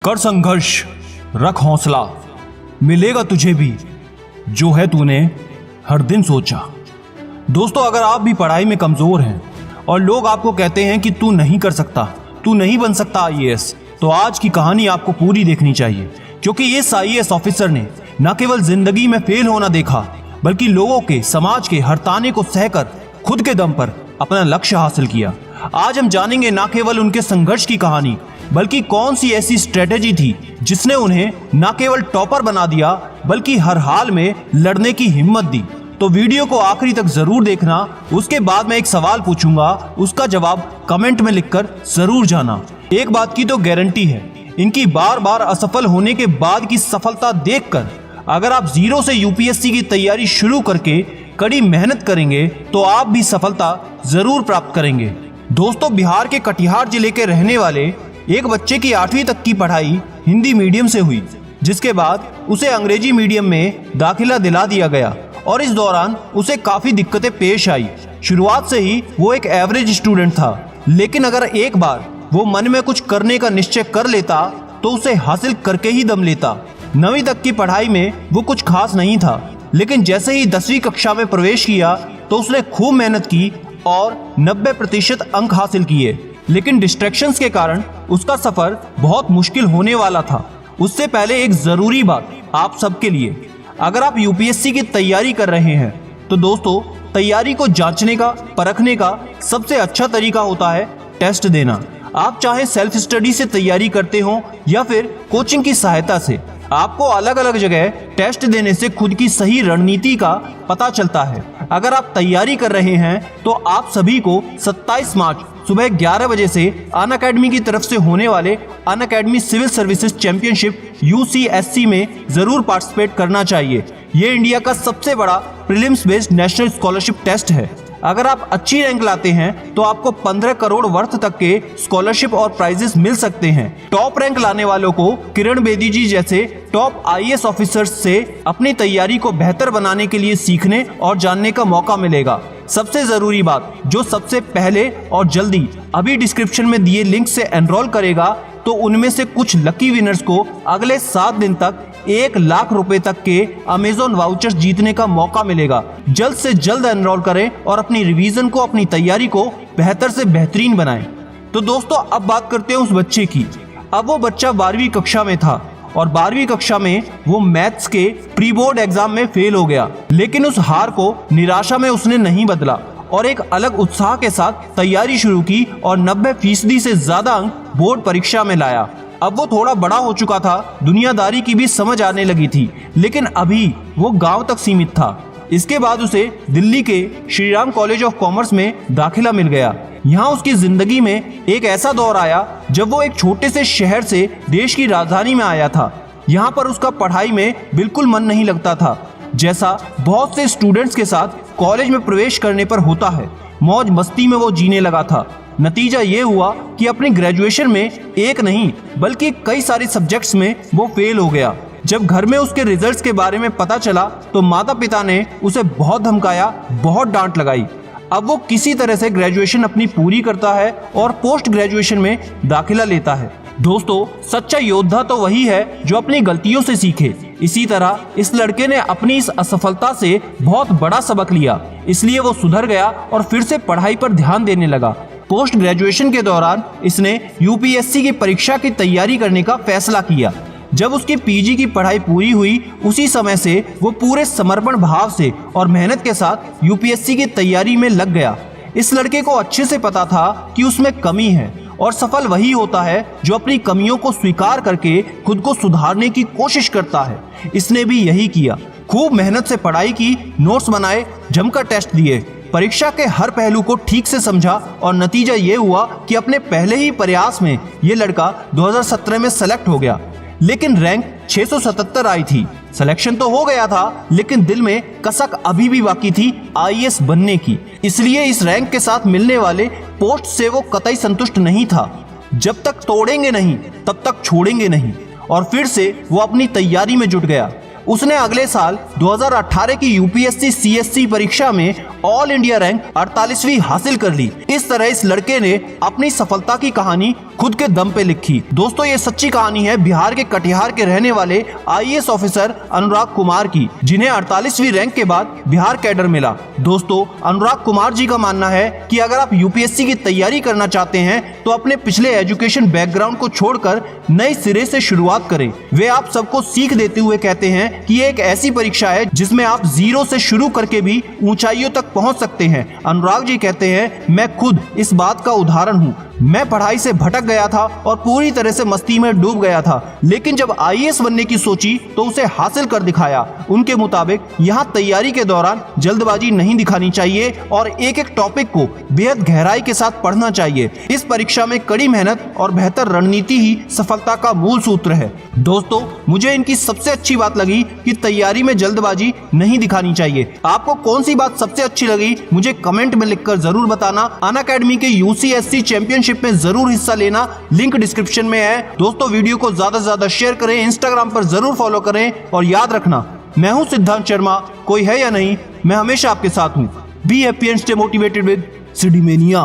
कर संघर्ष, रख हौसला, मिलेगा तुझे भी जो है तूने हर दिन सोचा। दोस्तों, अगर आप भी पढ़ाई में कमजोर हैं और लोग आपको कहते हैं कि तू नहीं कर सकता, तू नहीं बन सकता आईएएस, तो आज की कहानी आपको पूरी देखनी चाहिए, क्योंकि इस आईएएस ऑफिसर ने न केवल जिंदगी में फेल होना देखा, बल्कि लोगों के, समाज के हर ताने को सहकर खुद के दम पर अपना लक्ष्य हासिल किया। आज हम जानेंगे न केवल उनके संघर्ष की कहानी, बल्कि कौन सी ऐसी स्ट्रेटेजी थी जिसने उन्हें न केवल टॉपर बना दिया, बल्कि हर हाल में लड़ने की हिम्मत दी। तो वीडियो को आखिरी तक जरूर देखना। उसके बाद मैं एक सवाल पूछूंगा, उसका जवाब कमेंट में लिखकर जरूर जाना। एक बात की तो गारंटी है, इनकी बार बार असफल होने के बाद की सफलता देखकर अगर आप जीरो से यूपीएससी की तैयारी शुरू करके कड़ी मेहनत करेंगे तो आप भी सफलता जरूर प्राप्त करेंगे। दोस्तों, बिहार के कटिहार जिले के रहने वाले एक बच्चे की 8वीं तक की पढ़ाई हिंदी मीडियम से हुई, जिसके बाद उसे अंग्रेजी मीडियम में दाखिला दिला दिया गया और इस दौरान उसे काफी दिक्कतें पेश आई। शुरुआत से ही वो एक एवरेज स्टूडेंट था, लेकिन अगर एक बार वो मन में कुछ करने का निश्चय कर लेता तो उसे हासिल करके ही दम लेता। 9वीं तक की पढ़ाई में वो कुछ खास नहीं था, लेकिन जैसे ही 10वीं कक्षा में प्रवेश किया तो उसने खूब मेहनत की और 90% अंक हासिल किए। लेकिन डिस्ट्रैक्शंस के कारण उसका सफर बहुत मुश्किल होने वाला था। उससे पहले एक जरूरी बात आप सबके लिए, अगर आप यूपीएससी की तैयारी कर रहे हैं तो दोस्तों, तैयारी को जांचने का, परखने का सबसे अच्छा तरीका होता है टेस्ट देना। आप चाहे सेल्फ स्टडी से तैयारी करते हो या फिर कोचिंग की सहायता से, आपको अलग अलग जगह टेस्ट देने से खुद की सही रणनीति का पता चलता है। अगर आप तैयारी कर रहे हैं तो आप सभी को 27 मार्च सुबह 11 बजे से अनअकैडमी की तरफ से होने वाले Unacademy civil services championship UCSC में जरूर पार्टिसिपेट करना चाहिए। ये इंडिया का सबसे बड़ा prelims based national scholarship test है। अगर आप अच्छी रैंक लाते हैं तो आपको 15 करोड़ वर्थ तक के स्कॉलरशिप और प्राइजेस मिल सकते हैं। टॉप रैंक लाने वालों को किरण बेदी जी जैसे टॉप आईएएस ऑफिसर्स से अपनी तैयारी को बेहतर बनाने के लिए सीखने और जानने का मौका मिलेगा। सबसे जरूरी बात, जो सबसे पहले और जल्दी अभी डिस्क्रिप्शन में दिए लिंक से एनरोल करेगा तो उनमें से कुछ लकी विनर्स को अगले 7 दिन तक 1 लाख रुपए तक के अमेजॉन वाउचर्स जीतने का मौका मिलेगा। जल्द से जल्द एनरोल करें और अपनी रिवीजन को, अपनी तैयारी को बेहतर से बेहतरीन बनाएं। तो दोस्तों, अब बात करते हैं उस बच्चे की। अब वो बच्चा 12वीं कक्षा में था और 12वीं कक्षा में वो मैथ्स के प्री बोर्ड एग्जाम में फेल हो गया, लेकिन उस हार को निराशा में उसने नहीं बदला और एक अलग उत्साह के साथ तैयारी शुरू की और 90% से ज्यादा अंक बोर्ड परीक्षा में लाया। अब वो थोड़ा बड़ा हो चुका था, दुनियादारी की भी समझ आने लगी थी, लेकिन अभी वो गांव तक सीमित था। इसके बाद उसे दिल्ली के Shri Ram college of commerce में दाखिला मिल गया। यहाँ उसकी जिंदगी में एक ऐसा दौर आया जब वो एक छोटे से शहर से देश की राजधानी में आया था। यहाँ पर उसका पढ़ाई में बिल्कुल मन नहीं लगता था, जैसा बहुत से स्टूडेंट्स के साथ कॉलेज में प्रवेश करने पर होता है। मौज मस्ती में वो जीने लगा था। नतीजा ये हुआ कि अपनी ग्रेजुएशन में एक नहीं बल्कि कई सारे सब्जेक्ट्स में वो फेल हो गया। जब घर में उसके रिजल्ट्स के बारे में पता चला तो माता पिता ने उसे बहुत धमकाया, बहुत डांट लगाई। अब वो किसी तरह से ग्रेजुएशन अपनी पूरी करता है और पोस्ट ग्रेजुएशन में दाखिला लेता है। दोस्तों, सच्चा योद्धा तो वही है जो अपनी गलतियों से सीखे। इसी तरह इस लड़के ने अपनी इस असफलता से बहुत बड़ा सबक लिया, इसलिए वो सुधर गया और फिर से पढ़ाई पर ध्यान देने लगा। पोस्ट ग्रेजुएशन के दौरान इसने यूपीएससी की परीक्षा की तैयारी करने का फैसला किया। जब उसकी पीजी की पढ़ाई पूरी हुई, उसी समय से वो पूरे समर्पण भाव से और मेहनत के साथ यूपीएससी की तैयारी में लग गया। इस लड़के को अच्छे से पता था कि उसमें कमी है और सफल वही होता है जो अपनी कमियों को स्वीकार करके खुद को सुधारने की कोशिश करता है। इसने भी यही किया। खूब मेहनत से पढ़ाई की, नोट्स बनाए, जमकर टेस्ट दिए, परीक्षा के हर पहलू को ठीक से समझा और नतीजा ये हुआ कि अपने पहले ही प्रयास में ये लड़का 2017 में सेलेक्ट हो गया। लेकिन रैंक 677 आई थी। सिलेक्शन तो हो गया था, लेकिन दिल में कसक अभी भी बाकी थी आईएएस बनने की। इसलिए इस रैंक के साथ मिलने वाले पोस्ट से वो कतई संतुष्ट नहीं था। जब तक तोड़ेंगे नहीं तब तक छोड़ेंगे नहीं, और फिर से वो अपनी तैयारी में जुट गया। उसने अगले साल 2018 की यूपीएससी सीएससी परीक्षा में ऑल इंडिया रैंक 48वीं हासिल कर ली। इस तरह इस लड़के ने अपनी सफलता की कहानी खुद के दम पे लिखी। दोस्तों ये सच्ची कहानी है बिहार के कटिहार के रहने वाले आईएएस ऑफिसर अनुराग कुमार की, जिन्हें 48वीं रैंक के बाद बिहार कैडर मिला। दोस्तों अनुराग कुमार जी का मानना है कि अगर आप यूपीएससी की तैयारी करना चाहते हैं तो अपने पिछले एजुकेशन बैकग्राउंड को छोड़कर नए सिरे से शुरुआत करें। वे आप सबको सीख देते हुए कहते हैं कि ये एक ऐसी परीक्षा है जिसमें आप जीरो से शुरू करके भी ऊंचाइयों तक पहुंच सकते हैं। अनुराग जी कहते हैं, मैं खुद इस बात का उदाहरण हूं। मैं पढ़ाई से भटक गया था और पूरी तरह से मस्ती में डूब गया था, लेकिन जब आईएएस बनने की सोची तो उसे हासिल कर दिखाया। उनके मुताबिक यहाँ तैयारी के दौरान जल्दबाजी नहीं दिखानी चाहिए और एक एक टॉपिक को बेहद गहराई के साथ पढ़ना चाहिए। इस परीक्षा में कड़ी मेहनत और बेहतर रणनीति ही सफलता का मूल सूत्र है। दोस्तों मुझे इनकी सबसे अच्छी बात लगी कि तैयारी में जल्दबाजी नहीं दिखानी चाहिए। आपको कौन सी बात सबसे अच्छी लगी मुझे कमेंट में लिखकर जरूर बताना। अनअकैडमी के यूसीएससी चैंपियनशिप में जरूर हिस्सा लेना, लिंक डिस्क्रिप्शन में है। दोस्तों वीडियो को ज्यादा से ज्यादा शेयर करें, इंस्टाग्राम पर जरूर फॉलो करें और याद रखना मैं हूं सिद्धांत शर्मा, कोई है या नहीं मैं हमेशा आपके साथ हूं। Be happy and stay motivated with सिडीमेनिया।